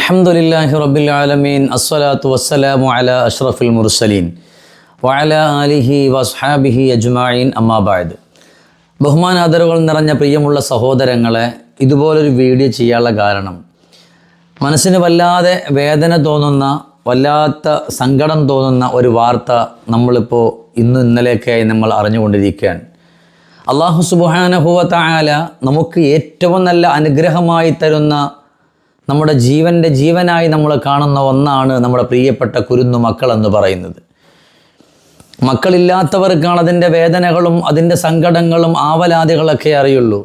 അൽഹംദുലില്ലാഹി റബ്ബിൽ ആലമീൻ അസ്സലാത്തു വസ്സലാമു അലാ അഷ്റഫിൽ മുർസലീൻ വഅലാ ആലിഹി വസ്ഹാബിഹി അജ്മഈൻ അമ്മാ ബഅദ്. ബഹുമാനാദരവുകൾ നിറഞ്ഞ പ്രിയമുള്ള സഹോദരങ്ങളെ, ഇതുപോലൊരു വീഡിയോ ചെയ്യാനുള്ള കാരണം മനസ്സിന് വല്ലാതെ വേദന തോന്നുന്ന, വല്ലാത്ത സങ്കടം തോന്നുന്ന ഒരു വാർത്ത നമ്മളിപ്പോൾ ഇന്നലെയൊക്കെയായി നമ്മൾ അറിഞ്ഞുകൊണ്ടിരിക്കുകയാണ്. അല്ലാഹു സുബ്ഹാനഹു വ തആല നമുക്ക് ഏറ്റവും നല്ല അനുഗ്രഹമായി തരുന്ന, നമ്മുടെ ജീവനായി നമ്മൾ കാണുന്ന ഒന്നാണ് നമ്മുടെ പ്രിയപ്പെട്ട കുരുന്നു മക്കളെന്ന് പറയുന്നത്. മക്കളില്ലാത്തവർക്കാണ് അതിൻ്റെ വേദനകളും അതിൻ്റെ സങ്കടങ്ങളും ആവലാതികളൊക്കെ അറിയുള്ളൂ.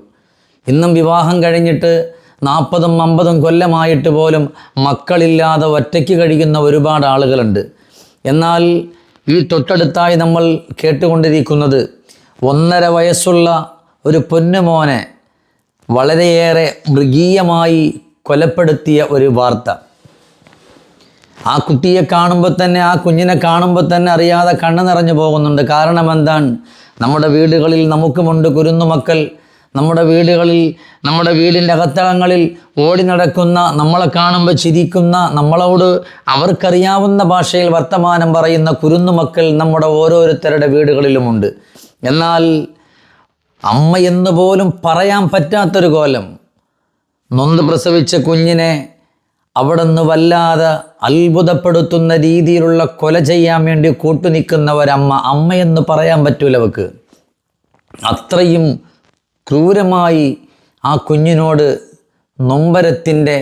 ഇന്നും വിവാഹം കഴിഞ്ഞിട്ട് 40-50 കൊല്ലമായിട്ട് പോലും മക്കളില്ലാതെ ഒറ്റയ്ക്ക് കഴിയുന്ന ഒരുപാട് ആളുകളുണ്ട്. എന്നാൽ ഈ തൊട്ടടുത്തായി നമ്മൾ കേട്ടുകൊണ്ടിരിക്കുന്നത് 1.5 വയസ്സുള്ള ഒരു പൊന്നുമോനെ വളരെയേറെ മൃഗീയമായി കൊലപ്പെടുത്തിയ ഒരു വാർത്ത. ആ കുട്ടിയെ കാണുമ്പോൾ തന്നെ, ആ കുഞ്ഞിനെ കാണുമ്പോൾ തന്നെ അറിയാതെ കണ്ണ് നിറഞ്ഞു പോകുന്നുണ്ട്. കാരണം എന്താണ്? നമ്മുടെ വീടുകളിൽ നമുക്കുമുണ്ട് കുരുന്നുമക്കൾ. നമ്മുടെ വീടുകളിൽ, നമ്മുടെ വീടിൻ്റെ അകത്തളങ്ങളിൽ ഓടി നടക്കുന്ന, നമ്മളെ കാണുമ്പോൾ ചിരിക്കുന്ന, നമ്മളോട് അവർക്കറിയാവുന്ന ഭാഷയിൽ വർത്തമാനം പറയുന്ന കുരുന്നുമക്കൾ നമ്മുടെ ഓരോരുത്തരുടെ വീടുകളിലുമുണ്ട്. എന്നാൽ അമ്മ എന്ന് പോലും പറയാൻ പറ്റാത്തൊരു കോലം, നൊന്ത് പ്രസവിച്ച കുഞ്ഞിനെ അവിടെ നിന്ന് വല്ലാതെ അത്ഭുതപ്പെടുത്തുന്ന രീതിയിലുള്ള കൊല ചെയ്യാൻ വേണ്ടി കൂട്ടുനിൽക്കുന്ന ഒരമ്മ. അമ്മയെന്ന് പറയാൻ പറ്റൂല അവർക്ക്. അത്രയും ക്രൂരമായി ആ കുഞ്ഞിനോട് നൊമ്പരത്തിൻ്റെ,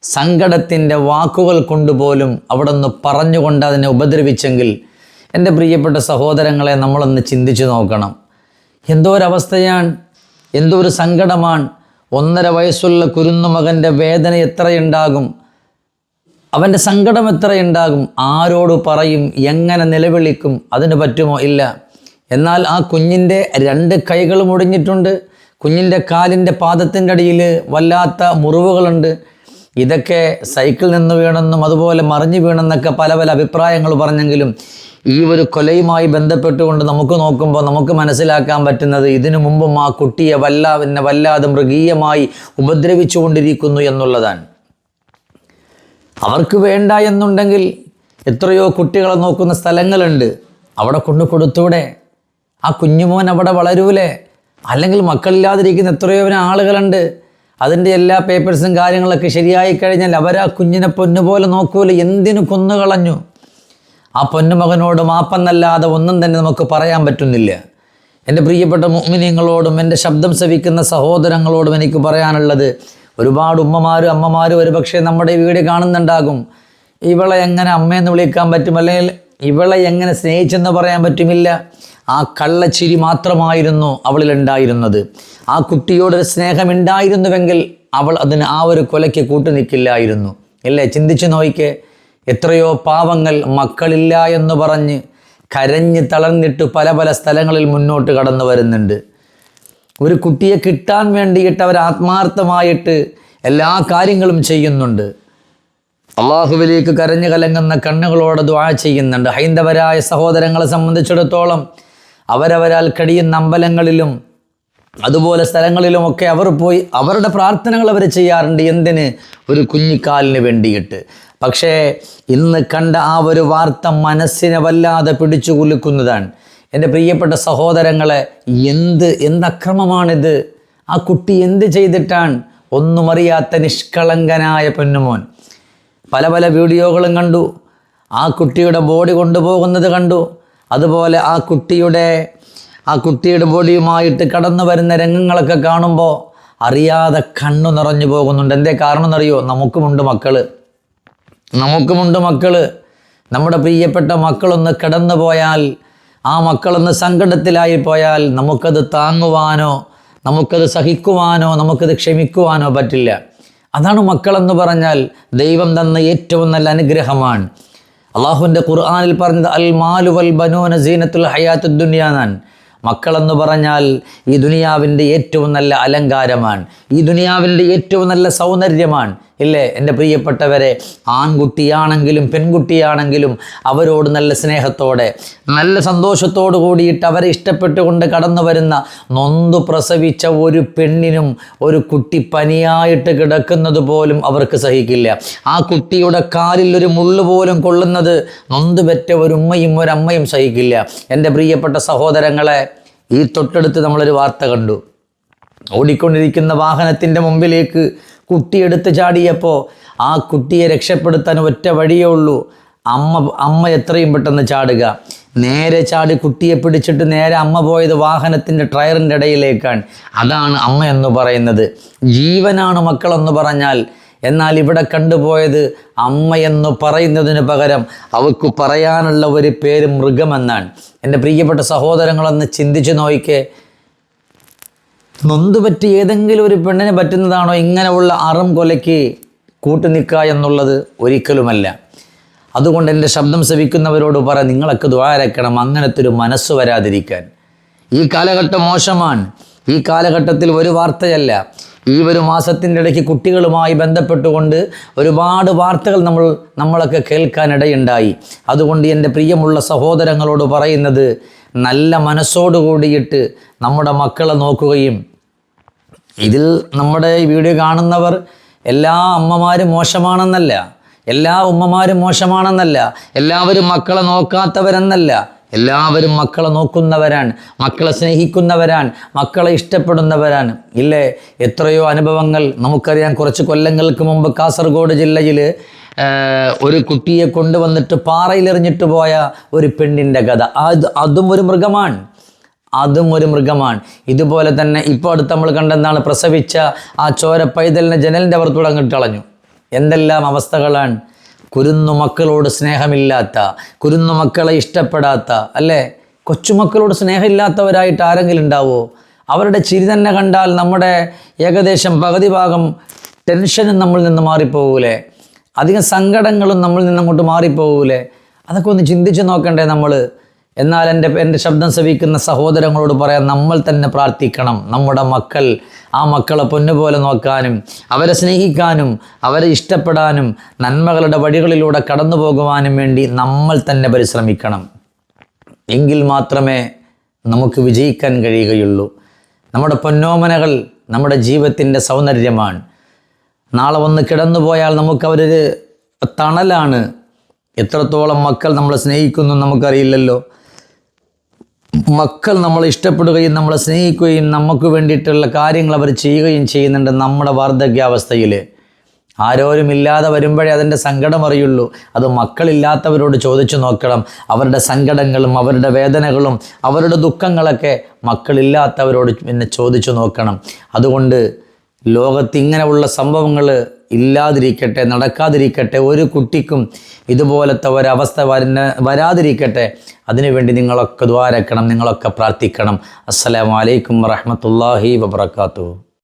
സങ്കടത്തിൻ്റെ വാക്കുകൾ കൊണ്ടുപോലും അവിടെ നിന്ന് പറഞ്ഞുകൊണ്ട് അതിനെ ഉപദ്രവിച്ചെങ്കിൽ, എൻ്റെ പ്രിയപ്പെട്ട സഹോദരങ്ങളെ, നമ്മളൊന്ന് ചിന്തിച്ചു നോക്കണം. എന്തോ ഒരവസ്ഥയാണ്, എന്തോ ഒരു സങ്കടമാണ്. 1.5 വയസ്സുള്ള കുരുന്നു മകൻ്റെ വേദന എത്രയുണ്ടാകും, അവൻ്റെ സങ്കടം എത്രയുണ്ടാകും. ആരോട് പറയും, എങ്ങനെ നിലവിളിക്കും? അതിന് പറ്റുമോ? ഇല്ല. എന്നാൽ ആ കുഞ്ഞിൻ്റെ 2 കൈകളും ഒടിഞ്ഞിട്ടുണ്ട്. കുഞ്ഞിൻ്റെ കാലിൻ്റെ പാദത്തിൻ്റെ അടിയിൽ വല്ലാത്ത മുറിവുകളുണ്ട്. ഇതൊക്കെ സൈക്കിളിൽ നിന്ന് വീണെന്നും അതുപോലെ മറിഞ്ഞു വീണെന്നൊക്കെ പല അഭിപ്രായങ്ങൾ പറഞ്ഞെങ്കിലും ഈ ഒരു കൊലയുമായി ബന്ധപ്പെട്ടുകൊണ്ട് നമുക്ക് നോക്കുമ്പോൾ നമുക്ക് മനസ്സിലാക്കാൻ പറ്റുന്നത്, ഇതിനു മുമ്പും ആ കുട്ടിയെ വല്ലാതെ മൃഗീയമായി ഉപദ്രവിച്ചു കൊണ്ടിരിക്കുന്നു എന്നുള്ളതാണ്. അവർക്ക് വേണ്ട എന്നുണ്ടെങ്കിൽ എത്രയോ കുട്ടികളെ നോക്കുന്ന സ്ഥലങ്ങളുണ്ട്, അവിടെ കൊടുത്തൂടെ? ആ കുഞ്ഞുമോൻ അവിടെ വളരൂലേ? അല്ലെങ്കിൽ മക്കളില്ലാതിരിക്കുന്ന എത്രയോ ആളുകളുണ്ട്. അതിൻ്റെ എല്ലാ പേപ്പേഴ്സും കാര്യങ്ങളൊക്കെ ശരിയായി കഴിഞ്ഞാൽ അവരാ കുഞ്ഞിനെ പൊന്നുപോലെ നോക്കൂല. എന്തിനു കൊന്നുകളഞ്ഞു? ആ പൊന്നുമകനോട് മാപ്പെന്നല്ലാതെ ഒന്നും തന്നെ നമുക്ക് പറയാൻ പറ്റുന്നില്ല. എൻ്റെ പ്രിയപ്പെട്ട മുഅ്മിനീങ്ങളോടും എൻ്റെ ശബ്ദം ശ്രവിക്കുന്ന സഹോദരങ്ങളോടും എനിക്ക് പറയാനുള്ളത്, ഒരുപാട് ഉമ്മമാരും അമ്മമാരും ഒരുപക്ഷെ നമ്മുടെ വീഡിയോ കാണുന്നുണ്ടാകും. ഇവളെ എങ്ങനെ അമ്മയെന്ന് വിളിക്കാൻ പറ്റും, അല്ലെങ്കിൽ ഇവളെ എങ്ങനെ സ്നേഹിച്ചെന്ന് പറയാൻ പറ്റുമില്ല. ആ കള്ളച്ചിരി മാത്രമായിരുന്നു അവളിലുണ്ടായിരുന്നത്. ആ കുട്ടിയോടൊരു സ്നേഹമുണ്ടായിരുന്നുവെങ്കിൽ അവൾ അതിന് ആ ഒരു കൊലയ്ക്ക് കൂട്ടുനിൽക്കില്ലായിരുന്നു. ഇല്ലേ? ചിന്തിച്ചു നോക്കിക്കേ. എത്രയോ പാവങ്ങൾ മക്കളില്ല എന്ന് പറഞ്ഞ് കരഞ്ഞ് തളർന്നിട്ട് പല സ്ഥലങ്ങളിൽ മുന്നോട്ട് കടന്നു വരുന്നുണ്ട്. ഒരു കുട്ടിയെ കിട്ടാൻ വേണ്ടിയിട്ട് അവർ ആത്മാർത്ഥമായിട്ട് എല്ലാ കാര്യങ്ങളും ചെയ്യുന്നുണ്ട്. അള്ളാഹുവിലേക്ക് കരഞ്ഞു കലങ്ങുന്ന കണ്ണുകളോടെ ദുആ ചെയ്യുന്നുണ്ട്. ഹൈന്ദവരായ സഹോദരങ്ങളെ സംബന്ധിച്ചിടത്തോളം അവരവരാൽ കഴിയുന്ന അമ്പലങ്ങളിലും അതുപോലെ സ്ഥലങ്ങളിലുമൊക്കെ അവർ പോയി അവരുടെ പ്രാർത്ഥനകൾ അവർ ചെയ്യാറുണ്ട്. എന്തിന്? ഒരു കുഞ്ഞിക്കാലിന് വേണ്ടിയിട്ട്. പക്ഷേ ഇന്ന് കണ്ട ആ ഒരു വാർത്ത മനസ്സിനെ വല്ലാതെ പിടിച്ചു കുലുക്കുന്നതാണ്. എൻ്റെ പ്രിയപ്പെട്ട സഹോദരങ്ങളെ, എന്ത് അക്രമമാണിത്? ആ കുട്ടി എന്ത് ചെയ്തിട്ടാണ്? ഒന്നും അറിയാത്ത നിഷ്കളങ്കനായ പൊന്നുമോൻ. പല വീഡിയോകളും കണ്ടു. ആ കുട്ടിയുടെ ബോഡി കൊണ്ടുപോകുന്നത് കണ്ടു. അതുപോലെ ആ കുട്ടിയുടെ ബോഡിയുമായിട്ട് കടന്നു വരുന്ന രംഗങ്ങളൊക്കെ കാണുമ്പോൾ അറിയാതെ കണ്ണു നിറഞ്ഞു പോകുന്നുണ്ട്. എന്തേ കാരണം എന്നറിയോ? നമുക്കുമുണ്ട് മക്കൾ. നമ്മുടെ പ്രിയപ്പെട്ട മക്കളൊന്ന് കടന്നു പോയാൽ, ആ മക്കളൊന്ന് സങ്കടത്തിലായി പോയാൽ നമുക്കത് താങ്ങുവാനോ, നമുക്കത് സഹിക്കുവാനോ, നമുക്കത് ക്ഷമിക്കുവാനോ പറ്റില്ല. അതാണ് മക്കളെന്ന് പറഞ്ഞാൽ ദൈവം തന്ന ഏറ്റവും നല്ല അനുഗ്രഹമാണ്. അള്ളാഹുവിൻ്റെ ഖുർആനിൽ പറഞ്ഞത് അൽ മാലു വൽ ബനൂന സീനത്തുൽ ഹയാത്തുദ് ദുനിയ എന്നാണ്. മക്കളെന്ന് പറഞ്ഞാൽ ഈ ദുനിയാവിൻ്റെ ഏറ്റവും നല്ല അലങ്കാരമാണ്, ഈ ദുനിയാവിൻ്റെ ഏറ്റവും നല്ല സൗന്ദര്യമാണ്. ഇല്ലേ എൻ്റെ പ്രിയപ്പെട്ടവരെ, ആൺകുട്ടിയാണെങ്കിലും പെൺകുട്ടിയാണെങ്കിലും അവരോട് നല്ല സ്നേഹത്തോടെ നല്ല സന്തോഷത്തോടു കൂടിയിട്ട് അവരെ ഇഷ്ടപ്പെട്ടുകൊണ്ട് കടന്നു വരുന്ന, നൊന്തു പ്രസവിച്ച ഒരു പെണ്ണിനും ഒരു കുട്ടി പനിയായിട്ട് കിടക്കുന്നത് പോലും അവർക്ക് സഹിക്കില്ല. ആ കുട്ടിയുടെ കാലിൽ ഒരു മുള്ളു പോലും കൊള്ളുന്നത് നൊന്തു പെറ്റ ഒരു ഉമ്മയും ഒരമ്മയും സഹിക്കില്ല. എൻ്റെ പ്രിയപ്പെട്ട സഹോദരങ്ങളെ, ഈ തൊട്ടടുത്ത് നമ്മളൊരു വാർത്ത കണ്ടു. ഓടിക്കൊണ്ടിരിക്കുന്ന വാഹനത്തിൻ്റെ മുമ്പിലേക്ക് കുട്ടിയെടുത്ത് ചാടിയപ്പോൾ ആ കുട്ടിയെ രക്ഷപ്പെടുത്താൻ ഒറ്റ വഴിയേ ഉള്ളൂ. അമ്മ എത്രയും പെട്ടെന്ന് ചാടുക. നേരെ ചാടി കുട്ടിയെ പിടിച്ചിട്ട് നേരെ അമ്മ പോയത് വാഹനത്തിൻ്റെ ടയറിൻ്റെ ഇടയിലേക്കാണ്. അതാണ് അമ്മ എന്ന് പറയുന്നത്. ജീവനാണ് മക്കളെന്ന് പറഞ്ഞാൽ. എന്നാൽ ഇവിടെ കണ്ടുപോയത് അമ്മ എന്ന് പറയുന്നതിന് പകരം അവർക്ക് പറയാനുള്ള ഒരു പേര് മൃഗമെന്നാണ്. എൻ്റെ പ്രിയപ്പെട്ട സഹോദരങ്ങളൊന്ന് ചിന്തിച്ചു നോക്കിക്കേ. നൊന്തുപറ്റി ഏതെങ്കിലും ഒരു പെണ്ണിന് പറ്റുന്നതാണോ ഇങ്ങനെയുള്ള അറും കൊലയ്ക്ക് കൂട്ടുനിൽക്കുക എന്നുള്ളത്? ഒരിക്കലുമല്ല. അതുകൊണ്ട് എൻ്റെ ശബ്ദം ശ്രവിക്കുന്നവരോട് പറ, നിങ്ങളൊക്കെ ദ്വാരക്കണം അങ്ങനത്തെ ഒരു മനസ്സ് വരാതിരിക്കാൻ. ഈ കാലഘട്ടം മോശമാണ്. ഈ കാലഘട്ടത്തിൽ ഒരു വാർത്തയല്ല, ഈ ഒരു മാസത്തിൻ്റെ ഇടയ്ക്ക് കുട്ടികളുമായി ബന്ധപ്പെട്ടുകൊണ്ട് ഒരുപാട് വാർത്തകൾ നമ്മളൊക്കെ കേൾക്കാനിടയുണ്ടായി. അതുകൊണ്ട് എൻ്റെ പ്രിയമുള്ള സഹോദരങ്ങളോട് പറയുന്നത്, നല്ല മനസ്സോടു കൂടിയിട്ട് നമ്മുടെ മക്കളെ നോക്കുകയും, ഇതിൽ നമ്മുടെ ഈ വീഡിയോ കാണുന്നവർ എല്ലാ അമ്മമാരും മോശമാണെന്നല്ല, എല്ലാ ഉമ്മമാരും മോശമാണെന്നല്ല, എല്ലാവരും മക്കളെ നോക്കാത്തവരെന്നല്ല, എല്ലാവരും മക്കളെ നോക്കുന്നവരാണ്, മക്കളെ സ്നേഹിക്കുന്നവരാണ്, മക്കളെ ഇഷ്ടപ്പെടുന്നവരാണ്. ഇല്ലേ, എത്രയോ അനുഭവങ്ങൾ നമുക്കറിയാം. കുറച്ച് കൊല്ലങ്ങൾക്ക് മുമ്പ് കാസർഗോഡ് ജില്ലയിൽ ഒരു കുട്ടിയെ കൊണ്ടുവന്നിട്ട് പാറയിലെറിഞ്ഞിട്ട് പോയ ഒരു പെണ്ണിൻ്റെ കഥ. അതും ഒരു മൃഗമാണ്, അതും ഒരു മൃഗമാണ്. ഇതുപോലെ തന്നെ ഇപ്പോൾ അടുത്ത് നമ്മൾ കണ്ടെന്താണ്, പ്രസവിച്ച ആ ചോര പൈതലിനെ ജനലിൻ്റെ പുറത്തൂടെ അങ്ങോട്ട് കളഞ്ഞു. എന്തെല്ലാം അവസ്ഥകളാണ്. കുരുന്നു മക്കളോട് സ്നേഹമില്ലാത്ത, കുരുന്നു മക്കളെ ഇഷ്ടപ്പെടാത്ത, അല്ലേ, കൊച്ചുമക്കളോട് സ്നേഹമില്ലാത്തവരായിട്ട് ആരെങ്കിലും ഉണ്ടാവുമോ? അവരുടെ ചിരി തന്നെ കണ്ടാൽ നമ്മുടെ ഏകദേശം പകുതി ഭാഗം ടെൻഷനും നമ്മളിൽ നിന്ന് മാറിപ്പോകൂലേ? അധികം സങ്കടങ്ങളും നമ്മളിൽ നിന്ന് അങ്ങോട്ട് മാറിപ്പോകൂലേ? അതൊക്കെ ഒന്ന് ചിന്തിച്ച് നോക്കണ്ടേ നമ്മൾ? എന്നാൽ എൻ്റെ ശബ്ദം ശ്രവിക്കുന്ന സഹോദരങ്ങളോട് പറയാൻ, നമ്മൾ തന്നെ പ്രാർത്ഥിക്കണം. നമ്മുടെ മക്കൾ, ആ മക്കളെ പൊന്നുപോലെ നോക്കാനും അവരെ സ്നേഹിക്കാനും അവരെ ഇഷ്ടപ്പെടാനും നന്മകളുടെ വഴികളിലൂടെ കടന്നു പോകുവാനും വേണ്ടി നമ്മൾ തന്നെ പരിശ്രമിക്കണം. എങ്കിൽ മാത്രമേ നമുക്ക് വിജയിക്കാൻ കഴിയുകയുള്ളൂ. നമ്മുടെ പൊന്നോമനകൾ നമ്മുടെ ജീവിതത്തിൻ്റെ സൗന്ദര്യമാണ്. നാളെ വന്ന് കിടന്നുപോയാൽ നമുക്കവരൊരു തണലാണ്. എത്രത്തോളം മക്കൾ നമ്മളെ സ്നേഹിക്കുന്നു നമുക്കറിയില്ലല്ലോ. മക്കൾ നമ്മളെ ഇഷ്ടപ്പെടുകയും നമ്മളെ സ്നേഹിക്കുകയും നമുക്ക് വേണ്ടിയിട്ടുള്ള കാര്യങ്ങൾ അവർ ചെയ്യുകയും ചെയ്യുന്നുണ്ട്. നമ്മുടെ വാർദ്ധക്യാവസ്ഥയിൽ ആരോരുമില്ലാതെ വരുമ്പോഴേ അതിൻ്റെ സങ്കടം അറിയുള്ളൂ. അത് മക്കളില്ലാത്തവരോട് ചോദിച്ചു നോക്കണം. അവരുടെ സങ്കടങ്ങളും അവരുടെ വേദനകളും അവരുടെ ദുഃഖങ്ങളൊക്കെ മക്കളില്ലാത്തവരോട് പിന്നെ ചോദിച്ചു നോക്കണം. അതുകൊണ്ട് ലോകത്ത് ഇങ്ങനെയുള്ള സംഭവങ്ങൾ ഇല്ലാതിരിക്കട്ടെ, നടക്കാതിരിക്കട്ടെ, ഒരു കുട്ടിക്കും ഇതുപോലത്തെ ഒരവസ്ഥ വരാതിരിക്കട്ടെ. അതിനുവേണ്ടി നിങ്ങളൊക്കെ ദ്വാരക്കണം, നിങ്ങളൊക്കെ പ്രാർത്ഥിക്കണം. അസ്സലാമു അലൈക്കും വറഹ്മത്തുള്ളാഹി വബറകാതുഹു.